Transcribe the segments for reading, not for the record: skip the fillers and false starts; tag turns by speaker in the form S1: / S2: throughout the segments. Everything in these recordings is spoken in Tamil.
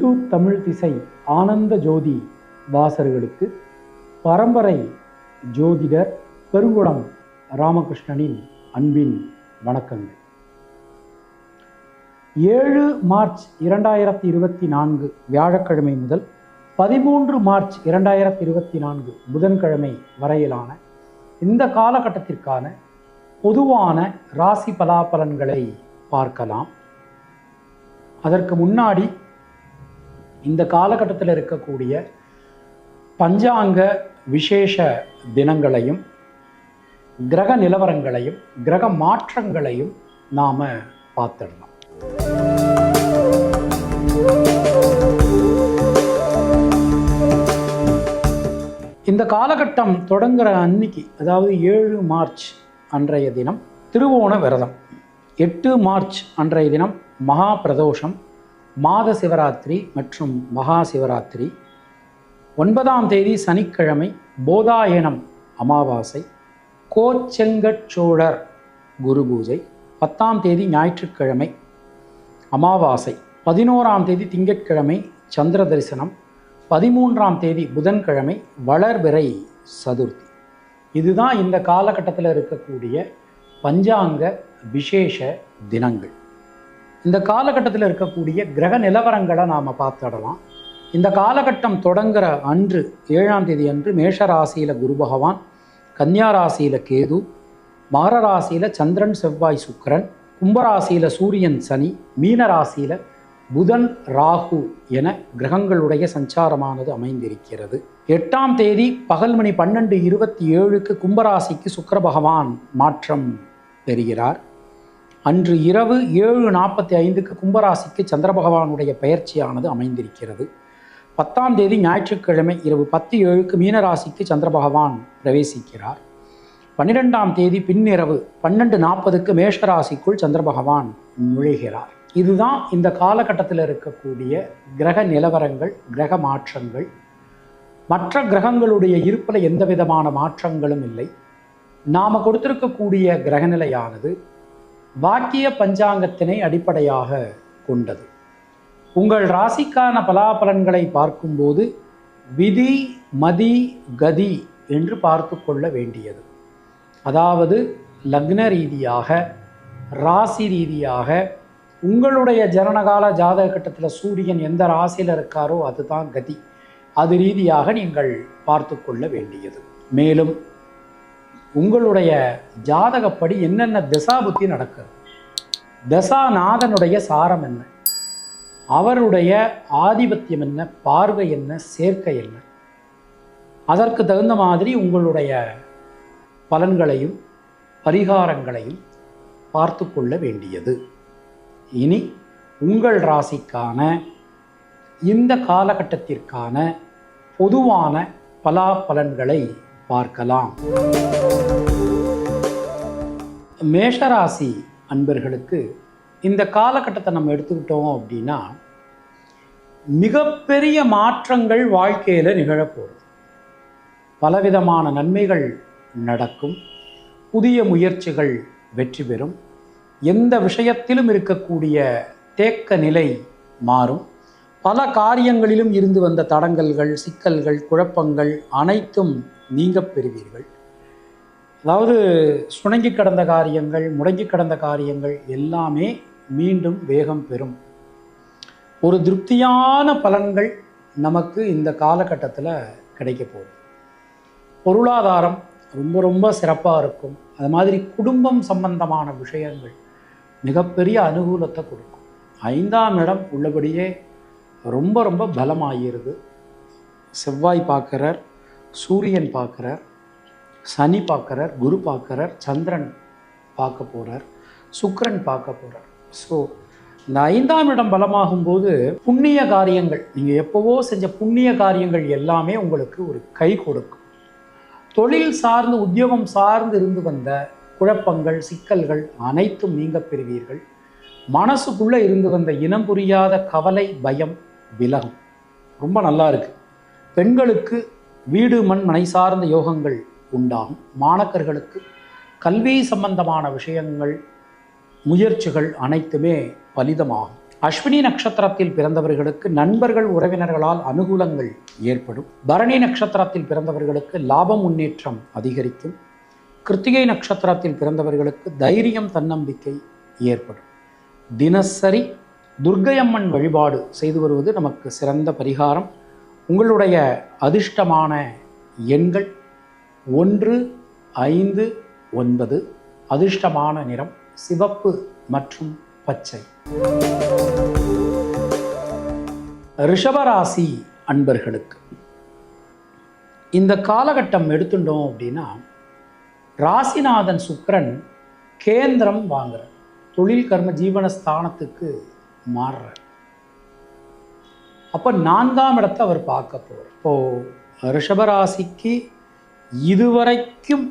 S1: முத்து தமிழ் திசை ஆனந்த ஜோதி வாசகர்களுக்கு பரம்பரை ஜோதிடர் பெருங்குளம் ராமகிருஷ்ணனின் அன்பின் வணக்கங்கள். 7 மார்ச் 2024 வியாழக்கிழமை முதல் 13 மார்ச் 2024 புதன்கிழமை வரையிலான இந்த காலகட்டத்திற்கான பொதுவான ராசி பலாபலன்களை பார்க்கலாம். அதற்கு முன்னாடி இந்த காலகட்டத்தில் இருக்கக்கூடிய பஞ்சாங்க விசேஷ தினங்களையும் கிரக நிலவரங்களையும் கிரக மாற்றங்களையும் நாம் பார்த்துடலாம். இந்த காலகட்டம் தொடங்குகிற அன்னைக்கு, அதாவது 7 மார்ச் அன்றைய தினம் திருவோண விரதம், 8 மார்ச் அன்றைய தினம் மகா பிரதோஷம், மாத சிவராத்திரி மற்றும் மகா சிவராத்திரி, 9ஆம் தேதி சனிக்கிழமை போதாயனம் அமாவாசை, கோச்செங்கச்சோழர் குரு பூஜை, 10ஆம் தேதி ஞாயிற்றுக்கிழமை அமாவாசை, 11ஆம் தேதி திங்கட்கிழமை சந்திர தரிசனம், 13ஆம் தேதி புதன்கிழமை வளர்பிறை சதுர்த்தி. இதுதான் இந்த காலகட்டத்தில் இருக்கக்கூடிய பஞ்சாங்க விசேஷ தினங்கள். இந்த காலகட்டத்தில் இருக்கக்கூடிய கிரக நிலவரங்களை நாம் பார்த்துடலாம். இந்த காலகட்டம் தொடங்குகிற அன்று 7ஆம் தேதி அன்று மேஷ ராசியில் குரு பகவான், கன்னியா ராசியில் கேது, மகர ராசியில் சந்திரன் செவ்வாய் சுக்கிரன், கும்பராசியில் சூரியன் சனி, மீன ராசியில் புதன் ராகு என கிரகங்களுடைய சஞ்சாரமானது அமைந்திருக்கிறது. 8ஆம் தேதி பகல் மணி 12:27 கும்பராசிக்கு சுக்கிர பகவான் மாற்றம் பெறுகிறார். அன்று இரவு 7:45 கும்பராசிக்கு சந்திர பகவானுடைய பெயர்ச்சியானது அமைந்திருக்கிறது. 10ஆம் தேதி ஞாயிற்றுக்கிழமை இரவு 10:07 மீனராசிக்கு சந்திர பகவான் பிரவேசிக்கிறார். 12ஆம் தேதி பின்னிரவு 12:40 மேஷராசிக்குள் சந்திர பகவான் நுழைகிறார். இதுதான் இந்த காலகட்டத்தில் இருக்கக்கூடிய கிரக நிலவரங்கள், கிரக மாற்றங்கள். மற்ற கிரகங்களுடைய இருப்பில் எந்த விதமான மாற்றங்களும் இல்லை. நாம் கொடுத்திருக்கக்கூடிய கிரகநிலையானது வாக்கிய பஞ்சாங்கத்தினை அடிப்படையாக கொண்டது. உங்கள் ராசிக்கான பலாபலன்களை பார்க்கும்போது விதி மதி கதி என்று பார்த்து கொள்ள வேண்டியது. அதாவது லக்ன ரீதியாக, ராசி ரீதியாக, உங்களுடைய ஜனனகால ஜாதக கட்டத்தில் சூரியன் எந்த ராசியில் இருக்காரோ அதுதான் கதி. அது ரீதியாக நீங்கள் பார்த்து கொள்ள வேண்டியது. மேலும் உங்களுடைய ஜாதகப்படி என்னென்ன திசா புத்தி நடக்குது, தசாநாதனுடைய சாரம் என்ன, அவருடைய ஆதிபத்தியம் என்ன, பார்வை என்ன, சேர்க்கை என்ன, அதற்கு தகுந்த மாதிரி உங்களுடைய பலன்களையும் பரிகாரங்களையும் பார்த்து கொள்ள வேண்டியது. இனி உங்கள் ராசிக்கான இந்த காலகட்டத்திற்கான பொதுவான பலாபலன்களை பார்க்கலாம். மேஷராசி அன்பர்களுக்கு இந்த காலகட்டத்தை நம்ம எடுத்துக்கிட்டோம் அப்படின்னா மிகப்பெரிய மாற்றங்கள் வாழ்க்கையில் நிகழப்போகுது. பலவிதமான நன்மைகள் நடக்கும். புதிய முயற்சிகள் வெற்றி பெறும். எந்த விஷயத்திலும் இருக்கக்கூடிய தேக்க நிலை மாறும். பல காரியங்களிலும் இருந்து வந்த தடங்கல்கள், சிக்கல்கள், குழப்பங்கள் அனைத்தும் நீங்க பெறுவீர்கள். அதாவது சுணங்கி கடந்த காரியங்கள், முடங்கி கடந்த காரியங்கள் எல்லாமே மீண்டும் வேகம் பெறும். ஒரு திருப்தியான பலன்கள் நமக்கு இந்த காலகட்டத்தில் கிடைக்க போகுது. பொருளாதாரம் ரொம்ப ரொம்ப சிறப்பாக இருக்கும். அது மாதிரி குடும்பம் சம்பந்தமான விஷயங்கள் மிகப்பெரிய அனுகூலத்தை கொடுக்கும். 5ஆம் இடம் உள்ளபடியே ரொம்ப ரொம்ப பலமாகிருது. செவ்வாய் பார்க்குறார், சூரியன் பார்க்குறார், சனி பார்க்குறார், குரு பார்க்குறார், சந்திரன் பார்க்க போகிறார், சுக்கிரன் பார்க்க போகிறார். ஸோ இந்த 5ஆம் இடம் பலமாகும்போது புண்ணிய காரியங்கள், நீங்கள் எப்போவோ செஞ்ச புண்ணிய காரியங்கள் எல்லாமே உங்களுக்கு ஒரு கை கொடுக்கும். தொழில் சார்ந்து, உத்தியோகம் சார்ந்து இருந்து வந்த குழப்பங்கள், சிக்கல்கள் அனைத்தும் நீங்க பெறுவீர்கள். மனசுக்குள்ளே இருந்து வந்த இனம் புரியாத கவலை, பயம் விலகும். ரொம்ப நல்லா இருக்கு. பெண்களுக்கு வீடு மண் மனை சார்ந்த யோகங்கள் உண்டாகும். மாணக்கர்களுக்கு கல்வி சம்பந்தமான விஷயங்கள், முயற்சிகள் அனைத்துமே பலிதமாகும். அஸ்வினி நட்சத்திரத்தில் பிறந்தவர்களுக்கு நண்பர்கள் உறவினர்களால் அனுகூலங்கள் ஏற்படும். பரணி நட்சத்திரத்தில் பிறந்தவர்களுக்கு லாபம் முன்னேற்றம் அதிகரிக்கும். கிருத்திகை நட்சத்திரத்தில் பிறந்தவர்களுக்கு தைரியம் தன்னம்பிக்கை ஏற்படும். தினசரி துர்க்கையம்மன் வழிபாடு செய்து வருவது நமக்கு சிறந்த பரிகாரம். உங்களுடைய அதிர்ஷ்டமான எண்கள் 1, 5, 9. அதிர்ஷ்டமான நிறம் சிவப்பு மற்றும் பச்சை. ரிஷபராசி அன்பர்களுக்கு இந்த காலகட்டம் எடுத்துட்டோம் அப்படின்னா, ராசிநாதன் சுக்கிரன் கேந்திரம் வாங்குற தொழில் கர்ம ஜீவனஸ்தானத்துக்கு மாறுறார். அப்போ 4ஆம் இடத்தை அவர் பார்க்க போகிறார். இப்போது ரிஷபராசிக்கு இதுவரைக்கும்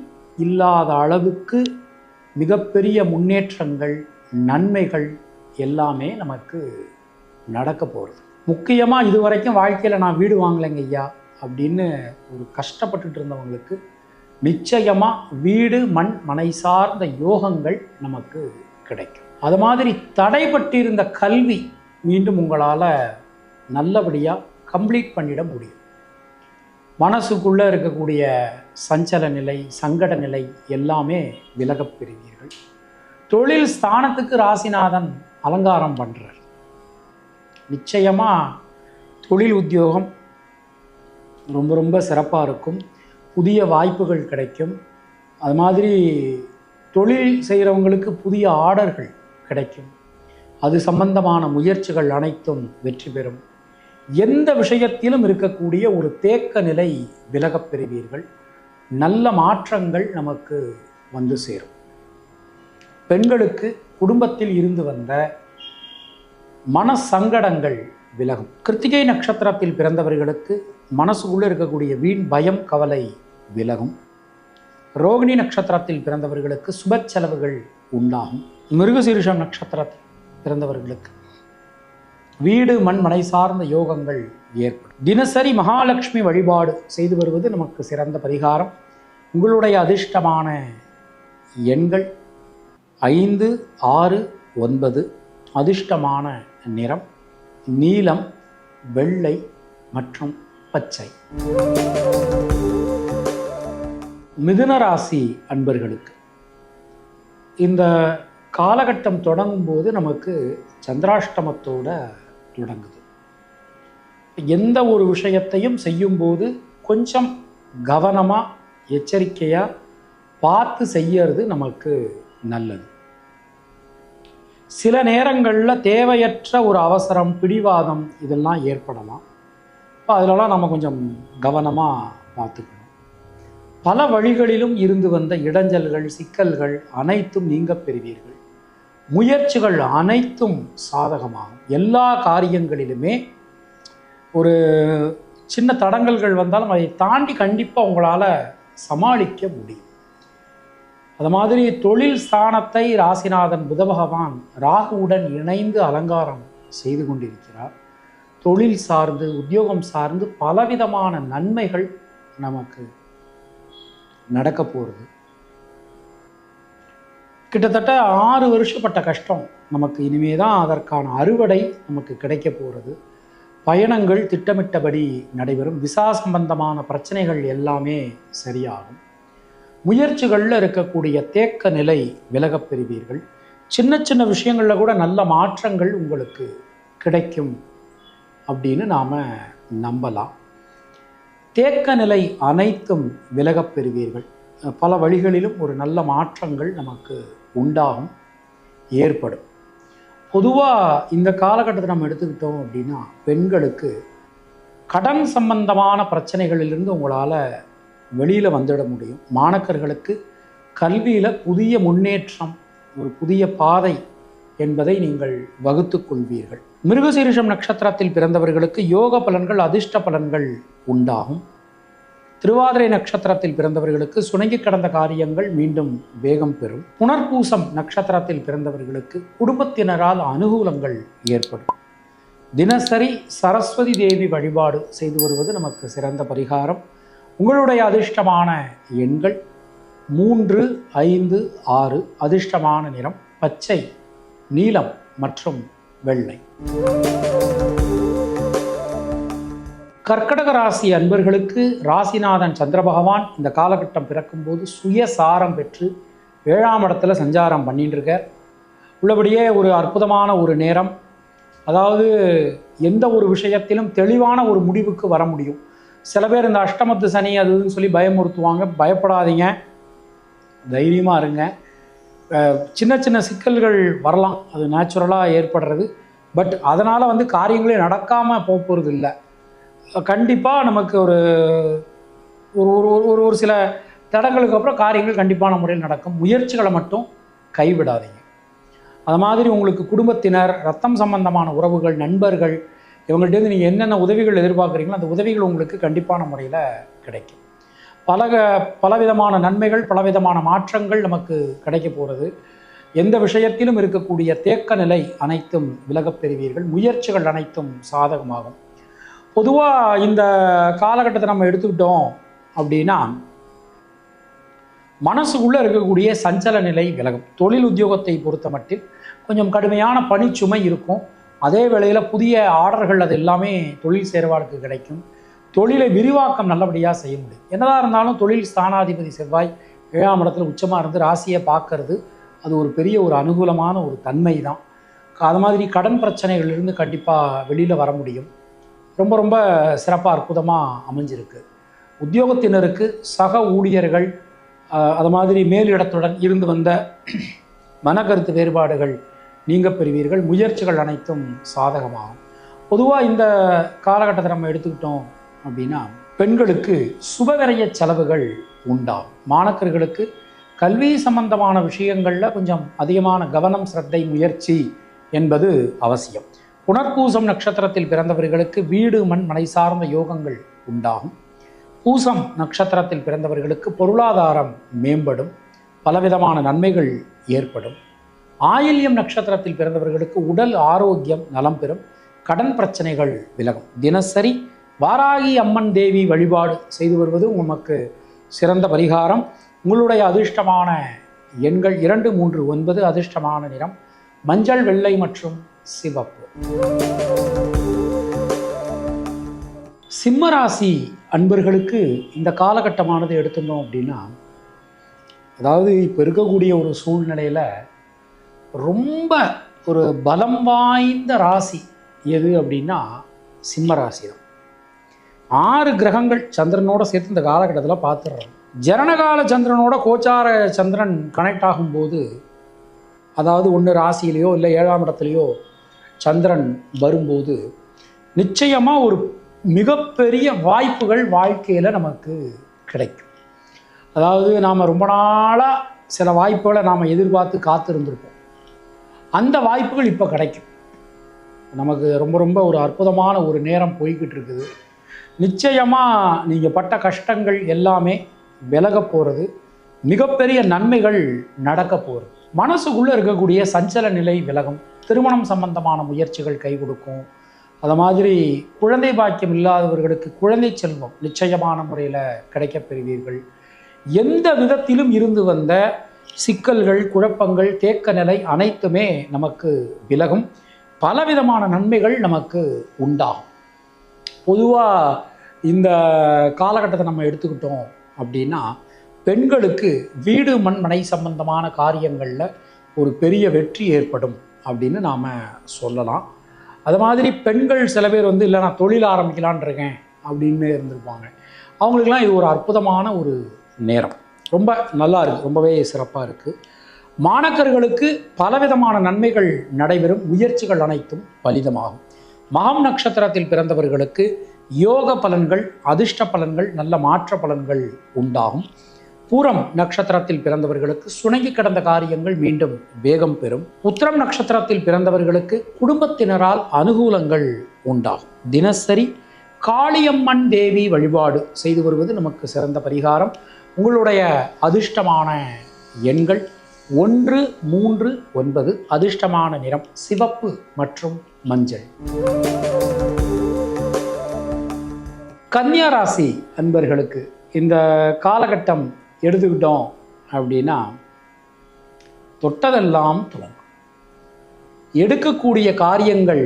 S1: இல்லாத அளவுக்கு மிகப்பெரிய முன்னேற்றங்கள் நன்மைகள் எல்லாமே நமக்கு நடக்க போகிறது. முக்கியமாக இதுவரைக்கும் வாழ்க்கையில் நான் வீடு வாங்கலைங்க ஐயா அப்படின்னு ஒரு கஷ்டப்பட்டுட்டு இருந்தவங்களுக்கு நிச்சயமாக வீடு மண் மனை சார்ந்த யோகங்கள் நமக்கு கிடைக்கும். அது மாதிரி தடைப்பட்டிருந்த கல்வி மீண்டும் உங்களால் நல்லபடியாக கம்ப்ளீட் பண்ணிட முடியும். மனசுக்குள்ளே இருக்கக்கூடிய சஞ்சல நிலை சங்கட நிலை எல்லாமே விலகப் பெறுவீர்கள். தொழில் ஸ்தானத்துக்கு ராசிநாதன் அலங்காரம் பண்ணுறார். நிச்சயமாக தொழில் உத்தியோகம் ரொம்ப ரொம்ப சிறப்பாக இருக்கும். புதிய வாய்ப்புகள் கிடைக்கும். அது மாதிரி தொழில் செய்கிறவங்களுக்கு புதிய ஆர்டர்கள் கிடைக்கும். அது சம்பந்தமான முயற்சிகள் அனைத்தும் வெற்றி பெறும். எந்த விஷயத்திலும் இருக்கக்கூடிய ஒரு தேக்க நிலை விலகப் பெறுவீர்கள். நல்ல மாற்றங்கள் நமக்கு வந்து சேரும். பெண்களுக்கு குடும்பத்தில் இருந்து வந்த மனசங்கடங்கள் விலகும். கிருத்திகை நட்சத்திரத்தில் பிறந்தவர்களுக்கு மனசுக்குள்ளே இருக்கக்கூடிய வீண் பயம் கவலை விலகும். ரோகிணி நட்சத்திரத்தில் பிறந்தவர்களுக்கு சுப செலவுகள் உண்டாகும். மிருகசீரிஷம் நட்சத்திரத்தில் பிறந்தவர்களுக்கு வீடு மண் மனை சார்ந்த யோகங்கள் ஏற்படும். தினசரி மகாலட்சுமி வழிபாடு செய்து வருவது நமக்கு சிறந்த பரிகாரம். உங்களுடைய அதிர்ஷ்டமான எண்கள் 5, 6, 9. அதிர்ஷ்டமான நிறம் நீலம் வெள்ளை மற்றும் பச்சை. மிதுன ராசி அன்பர்களுக்கு இந்த காலகட்டம் தொடங்கும் போது நமக்கு சந்திராஷ்டமத்தோட தொடங்குது. எந்த ஒரு விஷயத்தையும் செய்யும்போது கொஞ்சம் கவனமாக எச்சரிக்கையாக பார்த்து செய்யறது நமக்கு நல்லது. சில நேரங்களில் தேவையற்ற ஒரு அவசரம் பிடிவாதம் இதெல்லாம் ஏற்படலாம். அதிலலாம் நம்ம கொஞ்சம் கவனமாக பார்த்துக்கணும். பல வழிகளிலும் இருந்து வந்த இடைஞ்சல்கள் சிக்கல்கள் அனைத்தும் நீங்க பெறுவீர்கள். முயற்சிகள் அனைத்தும் சாதகமாகும். எல்லா காரியங்களிலுமே ஒரு சின்ன தடங்கல்கள் வந்தாலும் அதை தாண்டி கண்டிப்பாக உங்களால் சமாளிக்க முடியும். அது மாதிரி தொழில் ஸ்தானத்தை ராசிநாதன் புத பகவான் ராகுவுடன் இணைந்து அலங்காரம் செய்து கொண்டிருக்கிறார். தொழில் சார்ந்து உத்தியோகம் சார்ந்து பலவிதமான நன்மைகள் நமக்கு நடக்க போகிறது. கிட்டத்தட்ட 6 வருஷப்பட்ட கஷ்டம் நமக்கு இனிமே தான் அதற்கான அறுவடை நமக்கு கிடைக்க போகிறது. பயணங்கள் திட்டமிட்டபடி நடைபெறும். விசா சம்பந்தமான பிரச்சனைகள் எல்லாமே சரியாகும். முயற்சிகளில் இருக்கக்கூடிய தேக்க நிலை விலகப் பெறுவீர்கள். சின்ன சின்ன விஷயங்களில் கூட நல்ல மாற்றங்கள் உங்களுக்கு கிடைக்கும் அப்படின்னு நாம் நம்பலாம். தேக்க நிலை அனைத்தும் விலகப் பெறுவீர்கள். பல வழிகளிலும் ஒரு நல்ல மாற்றங்கள் நமக்கு உண்டாகும் ஏற்படும். பொதுவாக இந்த காலகட்டத்தை நம்ம எடுத்துக்கிட்டோம் அப்படின்னா, பெண்களுக்கு கடன் சம்பந்தமான பிரச்சனைகளிலிருந்து உங்களால் வெளியில் வந்துட முடியும். மாணக்கர்களுக்கு கல்வியில் புதிய முன்னேற்றம் ஒரு புதிய பாதை என்பதை நீங்கள் வகுத்து கொள்வீர்கள். மிருகசீரிஷம் நட்சத்திரத்தில் பிறந்தவர்களுக்கு யோக பலன்கள் அதிர்ஷ்ட பலன்கள் உண்டாகும். திருவாதிரை நட்சத்திரத்தில் பிறந்தவர்களுக்கு சுணங்கி கடந்த காரியங்கள் மீண்டும் வேகம் பெறும். புனர்பூசம் நட்சத்திரத்தில் பிறந்தவர்களுக்கு குடும்பத்தினரால் அனுகூலங்கள் ஏற்படும். தினசரி சரஸ்வதி தேவி வழிபாடு செய்து வருவது நமக்கு சிறந்த பரிகாரம். உங்களுடைய அதிர்ஷ்டமான எண்கள் 3, 5, 6. அதிர்ஷ்டமான நிறம் பச்சை நீலம் மற்றும் வெள்ளை. கர்க்கடக ராசி அன்பர்களுக்கு ராசிநாதன் சந்திர பகவான் இந்த காலகட்டம் பிறக்கும்போது சுயசாரம் பெற்று 7ஆம் இடத்துல சஞ்சாரம் பண்ணிட்டு இருக்கார். உள்ளபடியே ஒரு அற்புதமான ஒரு நேரம். அதாவது எந்த ஒரு விஷயத்திலும் தெளிவான ஒரு முடிவுக்கு வர முடியும். சில பேர் இந்த அஷ்டமத்து சனி அதுன்னு சொல்லி பயமுறுத்துவாங்க. பயப்படாதீங்க, தைரியமாக இருங்க. சின்ன சின்ன சிக்கல்கள் வரலாம், அது நேச்சுரலாக ஏற்படுறது. பட் அதனால் காரியங்களே நடக்காமல் போகிறது இல்லை. கண்டிப்பாக நமக்கு ஒரு ஒரு ஒரு சில தடங்களுக்கு அப்புறம் காரியங்கள் கண்டிப்பான முறையில் நடக்கும். முயற்சிகளை மட்டும் கைவிடாதீங்க. அது மாதிரி உங்களுக்கு குடும்பத்தினர், ரத்தம் சம்பந்தமான உறவுகள், நண்பர்கள், இவங்கள்ட்டேருந்து நீங்கள் என்னென்ன உதவிகள் எதிர்பார்க்குறீங்களோ அந்த உதவிகள் உங்களுக்கு கண்டிப்பான முறையில் கிடைக்கும். பலவிதமான நன்மைகள், பலவிதமான மாற்றங்கள் நமக்கு கிடைக்க போகிறது. எந்த விஷயத்திலும் இருக்கக்கூடிய தேக்க நிலை அனைத்தும் விலகப் பெறுவீர்கள். முயற்சிகள் அனைத்தும் சாதகமாகும். பொதுவாக இந்த காலகட்டத்தை நம்ம எடுத்துக்கிட்டோம் அப்படின்னா மனசுக்குள்ளே இருக்கக்கூடிய சஞ்சல நிலை விலகும். தொழில் உத்தியோகத்தை பொறுத்த மட்டில் கொஞ்சம் கடுமையான பணிச்சுமை இருக்கும். அதே வேளையில் புதிய ஆர்டர்கள் அது எல்லாமே தொழில் சேர்வாளுக்கு கிடைக்கும். தொழிலை விரிவாக்கம் நல்லபடியாக செய்ய முடியும். என்னதான் இருந்தாலும் தொழில் ஸ்தானாதிபதி செவ்வாய் 7ஆம் இடத்துல உச்சமாக இருந்து ராசியை பார்க்கறது அது ஒரு பெரிய ஒரு அனுகூலமான ஒரு தன்மை தான். அது மாதிரி கடன் பிரச்சனைகளிலிருந்து கண்டிப்பாக வெளியில் வர முடியும். ரொம்ப ரொம்ப சிறப்பாக அற்புதமாக அமைஞ்சிருக்கு. உத்தியோகத்தினருக்கு சக ஊழியர்கள் அது மாதிரி மேலிடத்துடன் இருந்து வந்த மனக்கருத்து வேறுபாடுகள் நீங்க பெறுவீர்கள். முயற்சிகள் அனைத்தும் சாதகமாகும். பொதுவாக இந்த காலகட்டத்தை நம்ம எடுத்துக்கிட்டோம் அப்படின்னா பெண்களுக்கு சுபவிரய செலவுகள் உண்டாகும். மாணக்கர்களுக்கு கல்வி சம்பந்தமான விஷயங்களில் கொஞ்சம் அதிகமான கவனம், சிரத்தை, முயற்சி என்பது அவசியம். புனர்பூசம் நட்சத்திரத்தில் பிறந்தவர்களுக்கு வீடு, மண், மனை சார்ந்த யோகங்கள் உண்டாகும். பூசம் நட்சத்திரத்தில் பிறந்தவர்களுக்கு பொருளாதாரம் மேம்படும். பலவிதமான நன்மைகள் ஏற்படும். ஆயில்யம் நட்சத்திரத்தில் பிறந்தவர்களுக்கு உடல் ஆரோக்கியம் நலம் பெறும். கடன் பிரச்சனைகள் விலகும். தினசரி வாராகி அம்மன் தேவி வழிபாடு செய்து வருவது உமக்கு சிறந்த பரிகாரம். உங்களுடைய அதிர்ஷ்டமான எண்கள் 2, 3, 9. அதிர்ஷ்டமான நிறம் மஞ்சள், வெள்ளை மற்றும் சிவப்பு. சிம்மராசி அன்பர்களுக்கு இந்த காலகட்டமானது எடுத்துட்டோம் அப்படின்னா, அதாவது இப்போ இருக்கக்கூடிய ஒரு சூழ்நிலையில் ரொம்ப ஒரு பலம் வாய்ந்த ராசி எது அப்படின்னா சிம்மராசி தான். 6 கிரகங்கள் சந்திரனோட சேர்த்து இந்த காலகட்டத்தில் பார்த்துடுறாங்க. ஜனனகால சந்திரனோட கோச்சார சந்திரன் கனெக்ட் ஆகும்போது, அதாவது ஒன்று ராசியிலையோ இல்லை 7ஆம் இடத்துலையோ சந்திரன் வரும்போது நிச்சயமாக ஒரு மிகப்பெரிய வாய்ப்புகள் வாழ்க்கையில் நமக்கு கிடைக்கும். அதாவது நாம் ரொம்ப நாளாக சில வாய்ப்புகளை நாம் எதிர்பார்த்து காத்திருந்திருப்போம். அந்த வாய்ப்புகள் இப்போ கிடைக்கும். நமக்கு ரொம்ப ரொம்ப ஒரு அற்புதமான ஒரு நேரம் போய்கிட்டு இருக்குது. நிச்சயமாக நீங்கள் பட்ட கஷ்டங்கள் எல்லாமே விலக போகிறது. மிகப்பெரிய நன்மைகள் நடக்க போகிறது. மனசுக்குள்ளே இருக்கக்கூடிய சஞ்சல நிலை விலகும். திருமணம் சம்பந்தமான முயற்சிகள் கை கொடுக்கும். அது மாதிரி குழந்தை பாக்கியம் இல்லாதவர்களுக்கு குழந்தை செல்வம் நிச்சயமான முறையில் கிடைக்கப் பெறுவீர்கள். எந்த விதத்திலும் இருந்து வந்த சிக்கல்கள், குழப்பங்கள், தேக்க நிலை அனைத்துமே நமக்கு விலகும். பலவிதமான நன்மைகள் நமக்கு உண்டாகும். பொதுவாக இந்த காலகட்டத்தை நம்ம எடுத்துக்கிட்டோம் அப்படின்னா பெண்களுக்கு வீடு, மண், மனை சம்பந்தமான காரியங்களில் ஒரு பெரிய வெற்றி ஏற்படும் அப்படின்னு நாம் சொல்லலாம். அது மாதிரி பெண்கள் சில பேர் இல்லை நான் தொழில் ஆரம்பிக்கலான் இருக்கேன் அப்படின்னு இருந்திருப்பாங்க. அவங்களுக்கெல்லாம் இது ஒரு அற்புதமான ஒரு நேரம். ரொம்ப நல்லா இருக்குது, ரொம்பவே சிறப்பாக இருக்குது. மாணக்கர்களுக்கு பலவிதமான நன்மைகள் நடைபெறும். முயற்சிகள் அனைத்தும் பலிதமாகும். மகம் நட்சத்திரத்தில் பிறந்தவர்களுக்கு யோக பலன்கள், அதிர்ஷ்ட பலன்கள், நல்ல மாற்ற பலன்கள் உண்டாகும். பூரம் நட்சத்திரத்தில் பிறந்தவர்களுக்கு சுணங்கி கிடந்த காரியங்கள் மீண்டும் வேகம் பெறும். உத்திரம் நட்சத்திரத்தில் பிறந்தவர்களுக்கு குடும்பத்தினரால் அனுகூலங்கள் உண்டாகும். தினசரி காளியம்மன் தேவி வழிபாடு செய்து வருவது நமக்கு சிறந்த பரிகாரம். உங்களுடைய அதிர்ஷ்டமான எண்கள் 1, 3, 9. அதிர்ஷ்டமான நிறம் சிவப்பு மற்றும் மஞ்சள். கன்னியா ராசி அன்பர்களுக்கு இந்த காலகட்டம் எடுத்துக்கிட்டோம் அப்படின்னா தொட்டதெல்லாம் துலங்கும். எடுக்கக்கூடிய காரியங்கள்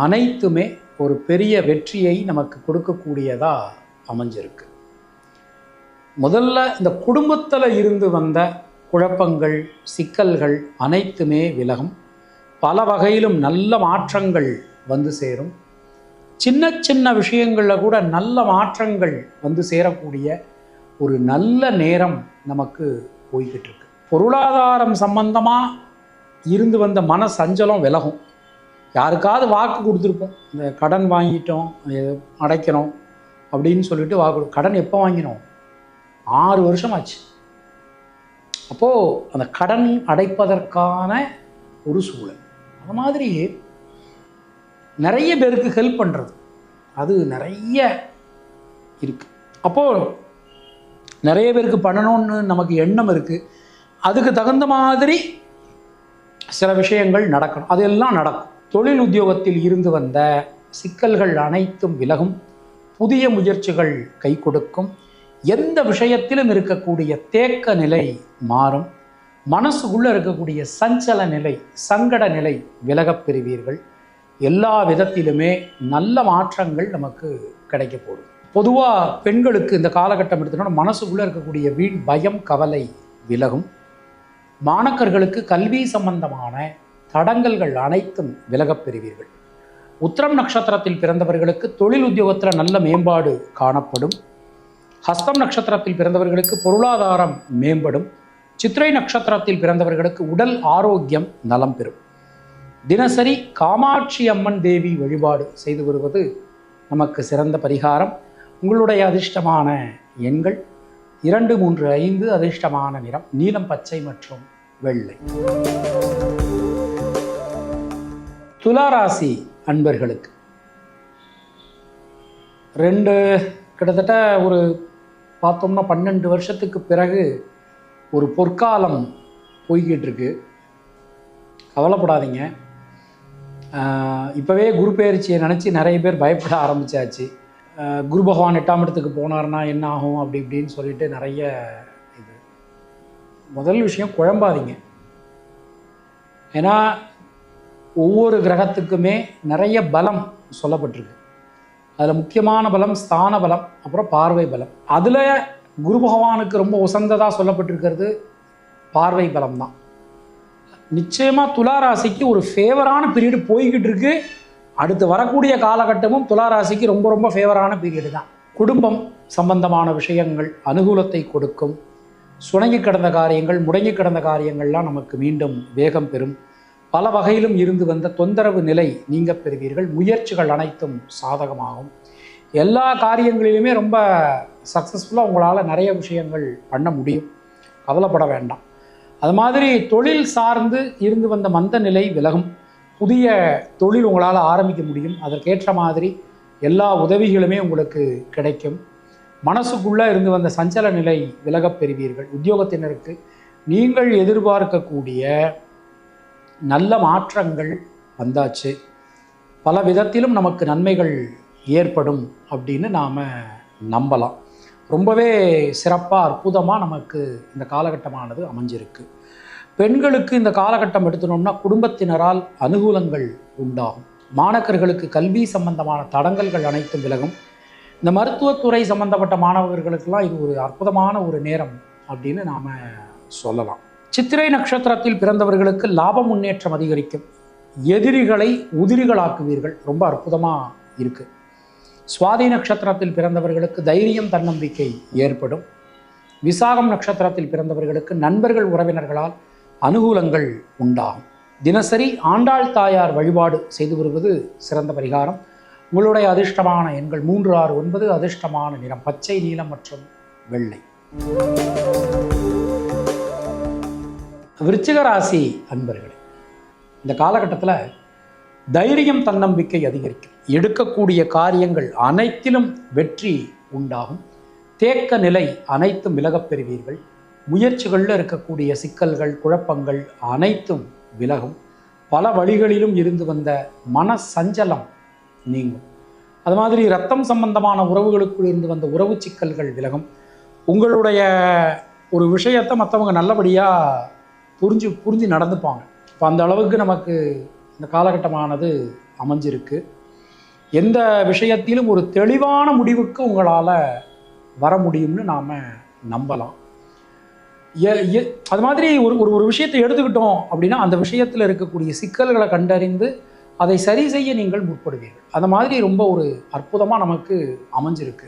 S1: அனைத்துமே ஒரு பெரிய வெற்றியை நமக்கு கொடுக்கக்கூடியதாக அமைஞ்சிருக்கு. முதல்ல இந்த குடும்பத்தில் இருந்து வந்த குழப்பங்கள், சிக்கல்கள் அனைத்துமே விலகும். பல வகையிலும் நல்ல மாற்றங்கள் வந்து சேரும். சின்ன சின்ன விஷயங்களில் கூட நல்ல மாற்றங்கள் வந்து சேரக்கூடிய ஒரு நல்ல நேரம் நமக்கு போய்கிட்டு இருக்கு. பொருளாதாரம் சம்பந்தமாக இருந்து வந்த மன சஞ்சலம் விலகும். யாருக்காவது வாக்கு கொடுத்துருப்போம், இந்த கடன் வாங்கிட்டோம் அடைக்கணும் அப்படின்னு சொல்லிட்டு வாக்கு. கடன் எப்போ வாங்கினோம்? 6 வருஷம் ஆச்சு. அப்போது அந்த கடன் அடைப்பதற்கான ஒரு சூழல். அந்த மாதிரி நிறைய பேருக்கு ஹெல்ப் பண்ணுறது அது நிறைய இருக்குது. அப்போது நிறைய பேருக்கு பண்ணணும்னு நமக்கு எண்ணம் இருக்குது. அதுக்கு தகுந்த மாதிரி சில விஷயங்கள் நடக்கணும், அதெல்லாம் நடக்கும். தொழில் உத்தியோகத்தில் இருந்து வந்த சிக்கல்கள் அனைத்தும் விலகும். புதிய முயற்சிகள் கை கொடுக்கும். எந்த விஷயத்திலும் இருக்கக்கூடிய தேக்க நிலை மாறும். மனசுக்குள்ளே இருக்கக்கூடிய சஞ்சல நிலை, சங்கட நிலை விலகப் பெறுவீர்கள். எல்லா விதத்திலுமே நல்ல மாற்றங்கள் நமக்கு கிடைக்க போகுது. பொதுவாக பெண்களுக்கு இந்த காலகட்டம் எடுத்தோம்னா மனசுக்குள்ளே இருக்கக்கூடிய வீண் பயம், கவலை விலகும். மாணக்கர்களுக்கு கல்வி சம்பந்தமான தடங்கல்கள் அனைத்தும் விலகப் பெறுவீர்கள். உத்திரம் நட்சத்திரத்தில் பிறந்தவர்களுக்கு தொழில் உத்தியோகத்தில் நல்ல மேம்பாடு காணப்படும். ஹஸ்தம் நட்சத்திரத்தில் பிறந்தவர்களுக்கு பொருளாதாரம் மேம்படும். சித்திரை நட்சத்திரத்தில் பிறந்தவர்களுக்கு உடல் ஆரோக்கியம் நலம் பெறும். தினசரி காமாட்சி அம்மன் தேவி வழிபாடு செய்து வருவது நமக்கு சிறந்த பரிகாரம். உங்களுடைய அதிர்ஷ்டமான எண்கள் 2, 3, 5. அதிர்ஷ்டமான நிறம் நீலம், பச்சை மற்றும் வெள்ளை. துளாராசி அன்பர்களுக்கு கிட்டத்தட்ட ஒரு பார்த்தோம்னா 12 வருஷத்துக்கு பிறகு ஒரு பொற்காலம் போய்கிட்டு இருக்கு. கவலைப்படாதீங்க. இப்போவே குரு பெயர்ச்சியை நினச்சி நிறைய பேர் பயப்பட ஆரம்பித்தாச்சு. குரு பகவான் 8ஆம் இடத்துக்கு போனார்னா என்ன ஆகும் அப்படி இப்படின்னு சொல்லிட்டு நிறைய இது. முதல் விஷயம், குழம்பாதீங்க. ஏன்னா ஒவ்வொரு கிரகத்துக்குமே நிறைய பலம் சொல்லப்பட்டிருக்கு. அதில் முக்கியமான பலம் ஸ்தான பலம், அப்புறம் பார்வை பலம். அதில் குரு பகவானுக்கு ரொம்ப உசந்ததாக சொல்லப்பட்டிருக்கிறது பார்வை பலம் தான். நிச்சயமாக துளாராசிக்கு ஒரு ஃபேவரான பீரியடு போய்கிட்டு இருக்கு. அடுத்து வரக்கூடிய காலகட்டமும் துளாராசிக்கு ரொம்ப ரொம்ப ஃபேவரான பீரியடு தான். குடும்பம் சம்பந்தமான விஷயங்கள் அனுகூலத்தை கொடுக்கும். சுணங்கி கிடந்த காரியங்கள், முடங்கி கிடந்த காரியங்கள்லாம் நமக்கு மீண்டும் வேகம் பெறும். பல வகையிலும் இருந்து வந்த தொந்தரவு நிலை நீங்க பெறுவீர்கள். முயற்சிகள் அனைத்தும் சாதகமாகும். எல்லா காரியங்களிலுமே ரொம்ப சக்ஸஸ்ஃபுல்லாக உங்களால் நிறைய விஷயங்கள் பண்ண முடியும். கவலைப்பட வேண்டாம். அது மாதிரி தொழில் சார்ந்து இருந்து வந்த மந்த நிலை விலகும். புதிய தொழில் உங்களால் ஆரம்பிக்க முடியும். அதற்கேற்ற மாதிரி எல்லா உதவிகளுமே உங்களுக்கு கிடைக்கும். மனசுக்குள்ளே இருந்து வந்த சஞ்சல நிலை விலகப் பெறுவீர்கள். உத்தியோகத்தினருக்கு நீங்கள் எதிர்பார்க்கக்கூடிய நல்ல மாற்றங்கள் வந்தாச்சு. பல விதத்திலும் நமக்கு நன்மைகள் ஏற்படும் அப்படின்னு நாம் நம்பலாம். ரொம்பவே சிறப்பாக அற்புதமாக நமக்கு இந்த காலகட்டமானது அமைஞ்சிருக்கு. பெண்களுக்கு இந்த காலகட்டம் எடுத்துனோம்னா குடும்பத்தினரால் அனுகூலங்கள் உண்டாகும். மாணக்கர்களுக்கு கல்வி சம்பந்தமான தடங்கல்கள் அனைத்தும் விலகும். இந்த மருத்துவத்துறை சம்பந்தப்பட்ட மாணவர்களுக்கெல்லாம் இது ஒரு அற்புதமான ஒரு நேரம் அப்படின்னு நாம் சொல்லலாம். சித்திரை நட்சத்திரத்தில் பிறந்தவர்களுக்கு லாப முன்னேற்றம் அதிகரிக்கும். எதிரிகளை உதிரிகளாக்குவீர்கள். ரொம்ப அற்புதமாக இருக்குது. சுவாதி நட்சத்திரத்தில் பிறந்தவர்களுக்கு தைரியம், தன்னம்பிக்கை ஏற்படும். விசாகம் நட்சத்திரத்தில் பிறந்தவர்களுக்கு நண்பர்கள், உறவினர்களால் அனுகூலங்கள் உண்டாகும். தினசரி ஆண்டாள் தாயார் வழிபாடு செய்து வருவது சிறந்த பரிகாரம். உங்களுடைய அதிர்ஷ்டமான எண்கள் 3, 6, 9. அதிர்ஷ்டமான நிறம் பச்சை, நீலம் மற்றும் வெள்ளை. விருச்சிக ராசி அன்பர்களே, இந்த காலகட்டத்தில் தைரியம், தன்னம்பிக்கை அதிகரிக்கும். எடுக்கக்கூடிய காரியங்கள் அனைத்திலும் வெற்றி உண்டாகும். தேக்க நிலை அனைத்தும் விலகப் பெறுவீர்கள். முயற்சிகளில் இருக்கக்கூடிய சிக்கல்கள், குழப்பங்கள் அனைத்தும் விலகும். பல வழிகளிலும் இருந்து வந்த மன சஞ்சலம் நீங்கும். அது மாதிரி இரத்தம் சம்பந்தமான உறவுகளுக்குள் இருந்து வந்த உறவு சிக்கல்கள் விலகும். உங்களுடைய ஒரு விஷயத்தை மற்றவங்க நல்லபடியாக புரிஞ்சு நடந்துப்பாங்க. இப்போ அந்த அளவுக்கு நமக்கு இந்த காலகட்டமானது அமைஞ்சிருக்கு. எந்த விஷயத்திலும் ஒரு தெளிவான முடிவுக்கு உங்களால் வர முடியும்னு நாம் நம்பலாம். அது மாதிரி ஒரு விஷயத்தை எடுத்துக்கிட்டோம் அப்படின்னா அந்த விஷயத்தில் இருக்கக்கூடிய சிக்கல்களை கண்டறிந்து அதை சரி செய்ய நீங்கள் முற்படுவீர்கள். அந்த மாதிரி ரொம்ப ஒரு அற்புதமாக நமக்கு அமைஞ்சிருக்கு.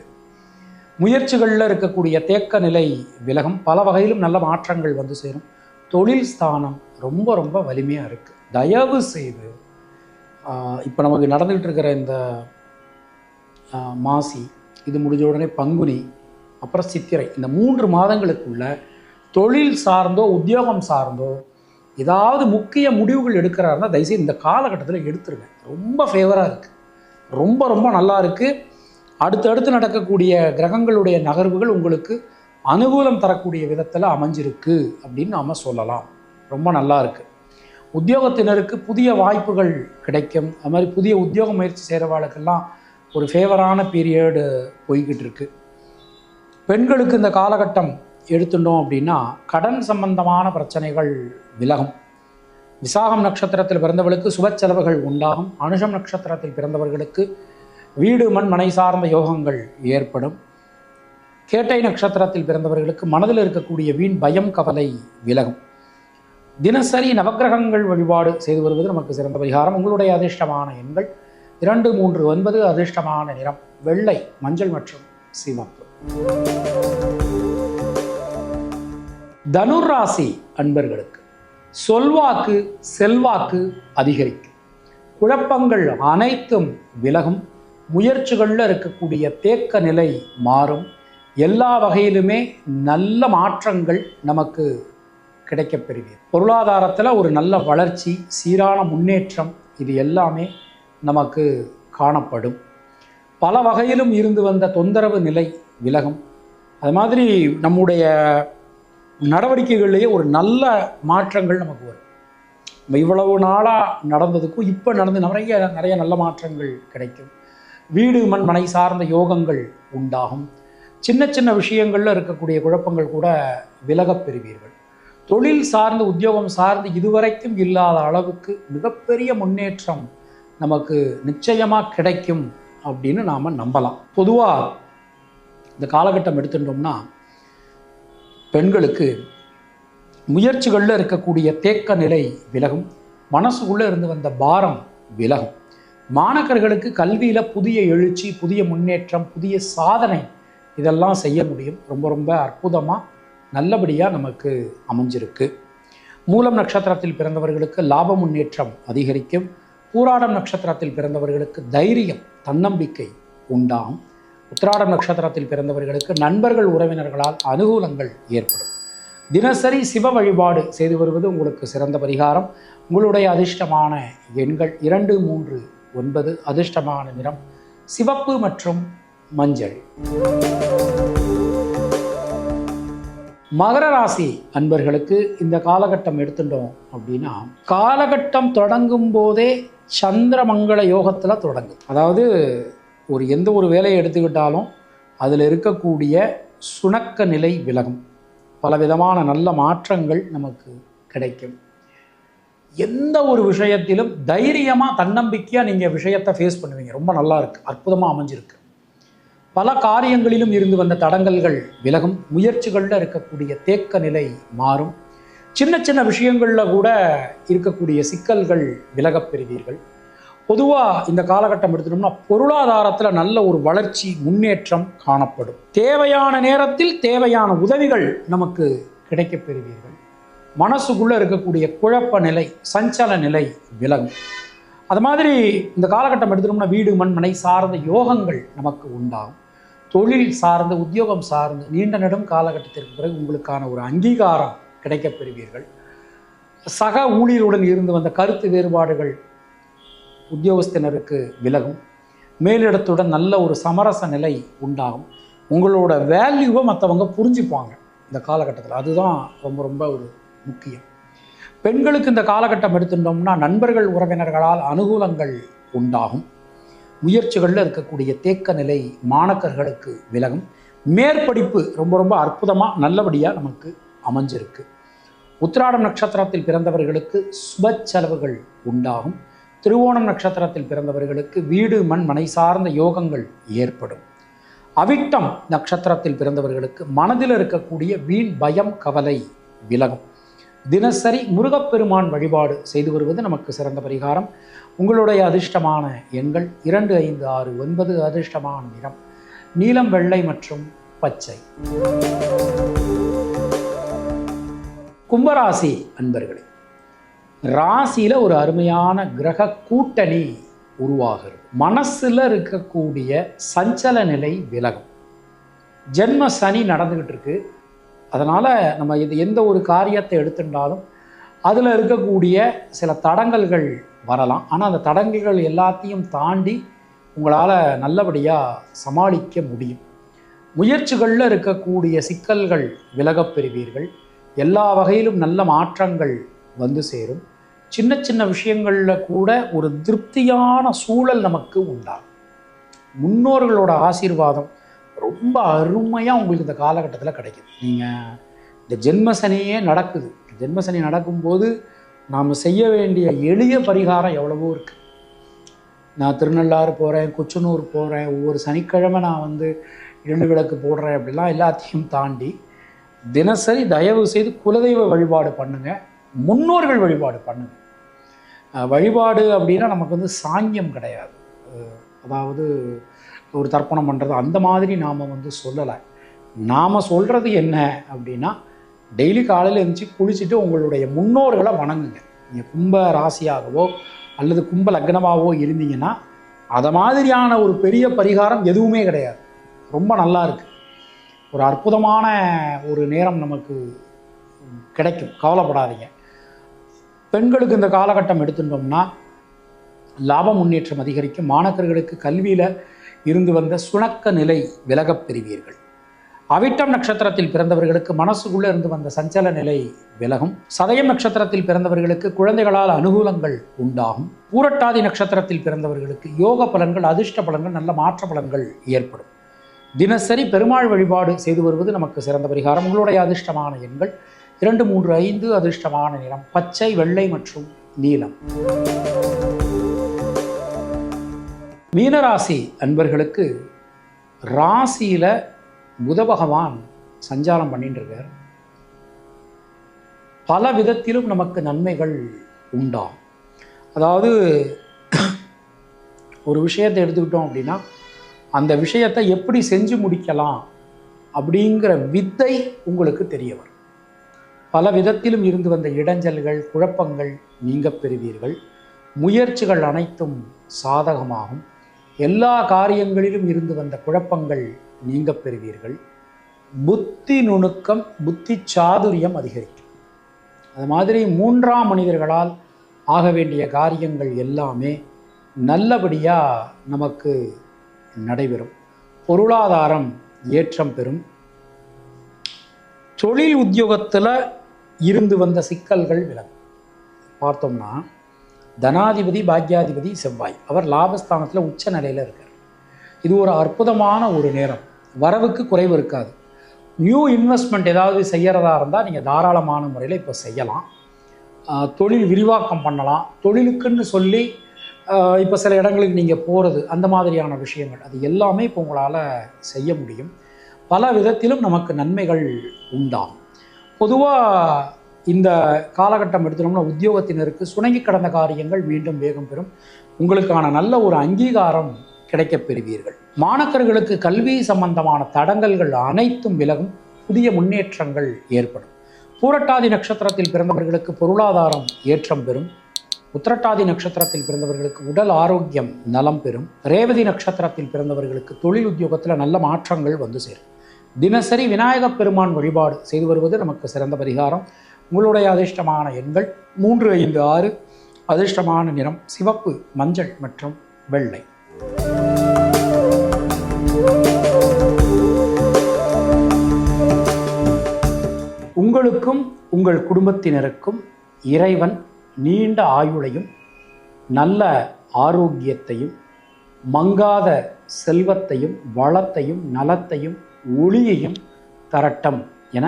S1: முயற்சிகளில் இருக்கக்கூடிய தேக்க நிலை விலகும். பல வகையிலும் நல்ல மாற்றங்கள் வந்து சேரும். தொழில் ஸ்தானம் ரொம்ப ரொம்ப வலிமையாக இருக்குது. தயவு செய்து இப்போ நமக்கு நடந்துகிட்டு இருக்கிற இந்த மாசி, இது முடிஞ்ச உடனே பங்குனி, அப்புறம் சித்திரை, இந்த 3 மாதங்களுக்குள்ள தொழில் சார்ந்தோ உத்தியோகம் சார்ந்தோ ஏதாவது முக்கிய முடிவுகள் எடுக்கிறா இருந்தால் தயவுசெய்து இந்த காலகட்டத்தில் எடுத்துருங்க. ரொம்ப ஃபேவராக இருக்குது, ரொம்ப ரொம்ப நல்லா இருக்குது. அடுத்தடுத்து நடக்கக்கூடிய கிரகங்களுடைய நகர்வுகள் உங்களுக்கு அனுகூலம் தரக்கூடிய விதத்தில் அமைஞ்சிருக்கு அப்படின்னு நாம் சொல்லலாம். ரொம்ப நல்லா இருக்குது. உத்தியோகத்தினருக்கு புதிய வாய்ப்புகள் கிடைக்கும். அது மாதிரி புதிய உத்தியோக முயற்சி செய்கிறவாளுக்கெல்லாம் ஒரு ஃபேவரான பீரியடு போய்கிட்டு இருக்கு. பெண்களுக்கு இந்த காலகட்டம் எடுத்துட்டோம் அப்படின்னா கடன் சம்பந்தமான பிரச்சனைகள் விலகும். விசாகம் நட்சத்திரத்தில் பிறந்தவர்களுக்கு சுப செலவுகள் உண்டாகும். அனுஷம் நட்சத்திரத்தில் பிறந்தவர்களுக்கு வீடு மண் மனை சார்ந்த யோகங்கள் ஏற்படும். கேட்டை நட்சத்திரத்தில் பிறந்தவர்களுக்கு மனதில் இருக்கக்கூடிய வீண் பயம் கவலை விலகும். தினசரி நவக்கிரகங்கள் வழிபாடு செய்து வருவது நமக்கு சிறந்த பரிகாரம். உங்களுடைய அதிர்ஷ்டமான எண்கள் 2, 3, 9. அதிர்ஷ்டமான நிறம் வெள்ளை, மஞ்சள் மற்றும் சிவப்பு. தனுர் ராசி அன்பர்களுக்கு சொல்வாக்கு செல்வாக்கு அதிகரிக்கும். குழப்பங்கள் அனைத்தும் விலகும். முயற்சிகளில் இருக்கக்கூடிய தேக்க நிலை மாறும். எல்லா வகையிலுமே நல்ல மாற்றங்கள் நமக்கு கிடைக்கப்பெறுவீர். பொருளாதாரத்தில் ஒரு நல்ல வளர்ச்சி, சீரான முன்னேற்றம், இது எல்லாமே நமக்கு காணப்படும். பல வகையிலும் இருந்து வந்த தொந்தரவு நிலை விலகும். அது மாதிரி நம்முடைய நடவடிக்கைகளிலேயே ஒரு நல்ல மாற்றங்கள் நமக்கு வரும். இவ்வளவு நாளாக நடந்ததுக்கும் இப்போ நடந்து நிறைய நல்ல மாற்றங்கள் கிடைக்கும். வீடு மண் மனை சார்ந்த யோகங்கள் உண்டாகும். சின்ன சின்ன விஷயங்களில் இருக்கக்கூடிய குழப்பங்கள் கூட விலகப் பெறுவீர்கள். தொழில் சார்ந்து உத்தியோகம் சார்ந்து இதுவரைக்கும் இல்லாத அளவுக்கு மிகப்பெரிய முன்னேற்றம் நமக்கு நிச்சயமாக கிடைக்கும் அப்படின்னு நாம் நம்பலாம். பொதுவாக இந்த காலகட்டம் எடுத்துட்டோம்னா பெண்களுக்கு முயற்சிகளில் இருக்கக்கூடிய தேக்க நிலை விலகும். மனசுக்குள்ளே இருந்து வந்த பாரம் விலகும். மாணவர்களுக்கு கல்வியில் புதிய எழுச்சி, புதிய முன்னேற்றம், புதிய சாதனை இதெல்லாம் செய்ய முடியும். ரொம்ப ரொம்ப அற்புதமாக நல்லபடியாக நமக்கு அமைஞ்சிருக்கு. மூலம் நட்சத்திரத்தில் பிறந்தவர்களுக்கு லாப முன்னேற்றம் அதிகரிக்கும். பூராடம் நட்சத்திரத்தில் பிறந்தவர்களுக்கு தைரியம், தன்னம்பிக்கை உண்டாகும். உத்திராடம் நட்சத்திரத்தில் பிறந்தவர்களுக்கு நண்பர்கள் உறவினர்களால் அனுகூலங்கள் ஏற்படும். தினசரி சிவ வழிபாடு செய்து வருவது உங்களுக்கு சிறந்த பரிகாரம். உங்களுடைய அதிர்ஷ்டமான எண்கள் 2, 3, 9. அதிர்ஷ்டமான நிறம் சிவப்பு மற்றும் மஞ்சள். மகர ராசி அன்பர்களுக்கு இந்த காலகட்டம் எடுத்துட்டோம் அப்படின்னா காலகட்டம் தொடங்கும் போதே சந்திரமங்கள யோகத்தில் தொடங்கும். அதாவது எந்த ஒரு வேலையை எடுத்துக்கிட்டாலும் அதில் இருக்கக்கூடிய சுணக்க நிலை விலகும். பலவிதமான நல்ல மாற்றங்கள் நமக்கு கிடைக்கும். எந்த ஒரு விஷயத்திலும் தைரியமாக தன்னம்பிக்கையாக நீங்கள் விஷயத்தை ஃபேஸ் பண்ணுவீங்க. ரொம்ப நல்லா இருக்குது, அற்புதமாக அமைஞ்சிருக்கு. பல காரியங்களிலும் இருந்து வந்த தடங்கல்கள் விலகும். முயற்சிகளில் இருக்கக்கூடிய தேக்க நிலை மாறும். சின்ன சின்ன விஷயங்களில் கூட இருக்கக்கூடிய சிக்கல்கள் விலகப் பெறுவீர்கள். பொதுவாக இந்த காலகட்டம் எடுத்துட்டோம்னா பொருளாதாரத்தில் நல்ல ஒரு வளர்ச்சி, முன்னேற்றம் காணப்படும். தேவையான நேரத்தில் தேவையான உதவிகள் நமக்கு கிடைக்கப் பெறுவீர்கள். மனசுக்குள்ளே இருக்கக்கூடிய குழப்ப நிலை, சஞ்சல நிலை விலகும். அது மாதிரி இந்த காலகட்டம் எடுத்துட்டோம்னா வீடு மண் மனை சார்ந்த யோகங்கள் நமக்கு உண்டாகும். தொழில் சார்ந்து உத்தியோகம் சார்ந்து நீண்ட நெடும் காலகட்டத்திற்கு பிறகு உங்களுக்கான ஒரு அங்கீகாரம் கிடைக்கப் பெறுவீர்கள். சக ஊழியருடன் இருந்து வந்த கருத்து வேறுபாடுகள் உத்தியோகஸ்தினருக்கு விலகும். மேலிடத்துடன் நல்ல ஒரு சமரச நிலை உண்டாகும். உங்களோட வேல்யூவை மற்றவங்க புரிஞ்சுப்பாங்க இந்த காலகட்டத்தில். அதுதான் ரொம்ப ரொம்ப ஒரு முக்கியம். பெண்களுக்கு இந்த காலகட்டம் எடுத்துட்டோம்னா நண்பர்கள் உறவினர்களால் அனுகூலங்கள் உண்டாகும். முயற்சிகளில் இருக்கக்கூடிய தேக்க நிலை மாணவர்களுக்கு விலகும். மேற்படிப்பு ரொம்ப ரொம்ப அற்புதமாக நல்லபடியாக நமக்கு அமைஞ்சிருக்கு. உத்திராடம் நட்சத்திரத்தில் பிறந்தவர்களுக்கு சுப செலவுகள் உண்டாகும். திருவோணம் நட்சத்திரத்தில் பிறந்தவர்களுக்கு வீடு மண் மனை சார்ந்த யோகங்கள் ஏற்படும். அவிட்டம் நட்சத்திரத்தில் பிறந்தவர்களுக்கு மனதில் இருக்கக்கூடிய வீண் பயம் கவலை விலகும். தினசரி முருகப்பெருமான் வழிபாடு செய்து வருவது நமக்கு சிறந்த பரிகாரம். உங்களுடைய அதிர்ஷ்டமான எண்கள் 2, 5, 6, 9. அதிர்ஷ்டமான நிறம் நீலம், வெள்ளை மற்றும் பச்சை. கும்பராசி அன்பர்களே, ராசியில ஒரு அருமையான கிரக கூட்டணி உருவாகிறது. மனசுல இருக்கக்கூடிய சஞ்சல நிலை விலகும். ஜென்ம சனி நடந்துகிட்டு இருக்கு. அதனால நம்ம எந்த ஒரு காரியத்தை எடுத்துட்டாலும் அதில் இருக்கக்கூடிய சில தடங்கல்கள் வரலாம். ஆனால் அந்த தடங்கல்கள் எல்லாத்தையும் தாண்டி உங்களால் நல்லபடியாக சமாளிக்க முடியும். முயற்சிகளில் இருக்கக்கூடிய சிக்கல்கள் விலகப் பெறுவீர்கள். எல்லா வகையிலும் நல்ல மாற்றங்கள் வந்து சேரும். சின்ன சின்ன விஷயங்களில் கூட ஒரு திருப்தியான சூழல் நமக்கு உண்டாகும். முன்னோர்களோட ஆசீர்வாதம் ரொம்ப அருமையாக உங்களுக்கு இந்த காலகட்டத்தில் கிடைக்குது. நீங்கள் இந்த ஜென்மசனியே நடக்குது. ஜென்மசனி நடக்கும்போது நாம் செய்ய வேண்டிய எளிய பரிகாரம் எவ்வளவோ இருக்குது. நான் திருநள்ளாறு போகிறேன், குச்சனூர் போகிறேன், ஒவ்வொரு சனிக்கிழமை நான் 2 விளக்கு போடுறேன், அப்படிலாம் எல்லாத்தையும் தாண்டி தினசரி தயவு செய்து குலதெய்வ வழிபாடு பண்ணுங்கள், முன்னோர்கள் வழிபாடு பண்ணுங்கள். வழிபாடு அப்படின்னா நமக்கு சாங்கியம் கிடையாது. அதாவது ஒரு தர்ப்பணம் பண்ணுறது அந்த மாதிரி நாம் சொல்லலை. நாம் சொல்கிறது என்ன அப்படின்னா, டெய்லி காலையில் எழுந்துச்சி குளிச்சுட்டு உங்களுடைய முன்னோர்களை வணங்குங்க. நீங்கள் கும்ப ராசியாகவோ அல்லது கும்ப லக்னமாகவோ இருந்தீங்கன்னா அதை மாதிரியான ஒரு பெரிய பரிகாரம் எதுவுமே கிடையாது. ரொம்ப நல்லா இருக்குது. ஒரு அற்புதமான ஒரு நேரம் நமக்கு கிடைக்கும், கவலைப்படாதீங்க. பெண்களுக்கு இந்த காலகட்டம் எடுத்துட்டோம்னா லாப முன்னேற்றம் அதிகரிக்கும். மாணவர்களுக்கு கல்வியில் இருந்து வந்த சுணக்க நிலை விலகப் பெறுவீர்கள். அவிட்டம் நட்சத்திரத்தில் பிறந்தவர்களுக்கு மனசுக்குள்ளே இருந்து வந்த சஞ்சல நிலை விலகும். சதயம் நட்சத்திரத்தில் பிறந்தவர்களுக்கு குழந்தைகளால் அனுகூலங்கள் உண்டாகும். பூரட்டாதி நட்சத்திரத்தில் பிறந்தவர்களுக்கு யோக பலன்கள், அதிர்ஷ்ட பலன்கள், நல்ல மாற்ற பலன்கள் ஏற்படும். தினசரி பெருமாள் வழிபாடு செய்து வருவது நமக்கு சிறந்த பரிகாரம். உங்களுடைய அதிர்ஷ்டமான எண்கள் 2, 3, 5. அதிர்ஷ்டமான நிறம் பச்சை, வெள்ளை மற்றும் நீலம். மீனராசி அன்பர்களுக்கு ராசியில புத பகவான் சஞ்சாரம் பண்ணிட்டு இருக்கார். பல விதத்திலும் நமக்கு நன்மைகள் உண்டாகும். அதாவது ஒரு விஷயத்தை எடுத்துக்கிட்டோம் அப்படின்னா அந்த விஷயத்தை எப்படி செஞ்சு முடிக்கலாம் அப்படிங்கிற வித்தை உங்களுக்கு தெரிய வரும். பல விதத்திலும் இருந்து வந்த இடைஞ்சல்கள், குழப்பங்கள் நீங்க பெறுவீர்கள். முயற்சிகள் அனைத்தும் சாதகமாகும். எல்லா காரியங்களிலும் இருந்து வந்த குழப்பங்கள் நீங்க பெறுவீர்கள். புத்தி நுணுக்கம், புத்தி சாதுரியம் அதிகரிக்கும். அது மாதிரி 3ஆம் மனிதர்களால் ஆக வேண்டிய காரியங்கள் எல்லாமே நல்லபடியாக நமக்கு நடைபெறும். பொருளாதாரம் ஏற்றம் பெறும். தொழில் உத்தியோகத்தில் இருந்து வந்த சிக்கல்கள் விலகும். பார்த்தோம்னா தனாதிபதி பாக்யாதிபதி செவ்வாய், அவர் லாபஸ்தானத்தில் உச்ச நிலையில் இருக்கார். இது ஒரு அற்புதமான ஒரு நேரம். வரவுக்கு குறைவு இருக்காது. நியூ இன்வெஸ்ட்மெண்ட் ஏதாவது செய்கிறதா இருந்தால் நீங்கள் தாராளமான முறையில் இப்போ செய்யலாம். தொழில் விரிவாக்கம் பண்ணலாம். தொழிலுக்குன்னு சொல்லி இப்போ சில இடங்களுக்கு நீங்கள் போகிறது, அந்த மாதிரியான விஷயங்கள் அது எல்லாமே இப்போ உங்களால் செய்ய முடியும். பல விதத்திலும் நமக்கு நன்மைகள் உண்டாகும். பொதுவாக இந்த காலகட்டம் எடுத்துட்டோம்னா உத்தியோகத்தினருக்கு சுணங்கி கடந்த காரியங்கள் மீண்டும் வேகம் பெறும். உங்களுக்கான நல்ல ஒரு அங்கீகாரம் கிடைக்கப் பெறுவீர்கள். மாணவர்களுக்கு கல்வி சம்பந்தமான தடங்கல்கள் அனைத்தும் விலகும். புதிய முன்னேற்றங்கள் ஏற்படும். பூரட்டாதி நட்சத்திரத்தில் பிறந்தவர்களுக்கு பொருளாதாரம் ஏற்றம் பெறும். உத்திரட்டாதி நட்சத்திரத்தில் பிறந்தவர்களுக்கு உடல் ஆரோக்கியம் நலம் பெறும். ரேவதி நட்சத்திரத்தில் பிறந்தவர்களுக்கு தொழில் உத்தியோகத்தில் நல்ல மாற்றங்கள் வந்து சேரும். தினசரி விநாயகப் பெருமான் வழிபாடு செய்து வருவது நமக்கு சிறந்த பரிகாரம். உங்களுடைய அதிர்ஷ்டமான எண்கள் 3, 5, 6. அதிர்ஷ்டமான நிறம் சிவப்பு, மஞ்சள் மற்றும் வெள்ளை. உங்களுக்கும் உங்கள் குடும்பத்தினருக்கும் இறைவன் நீண்ட ஆயுளையும் நல்ல ஆரோக்கியத்தையும் மங்காத செல்வத்தையும் வளத்தையும் நலத்தையும் ஒளியையும் தரட்டும் என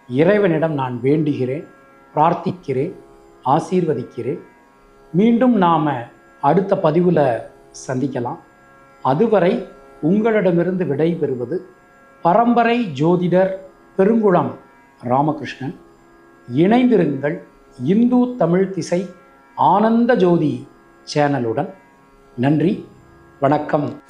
S1: இறைவனிடம் நான் வேண்டுகிறேன், பிரார்த்திக்கிறேன், ஆசீர்வதிக்கிறேன். மீண்டும் நாம் அடுத்த பதிவில் சந்திக்கலாம். அதுவரை உங்களிடமிருந்து விடை பெறுவது பரம்பரை ஜோதிடர் பெருங்குளம் ராமகிருஷ்ணன். இணைந்திருங்கள் இந்து தமிழ் திசை ஆனந்த ஜோதி சேனலுடன். நன்றி, வணக்கம்.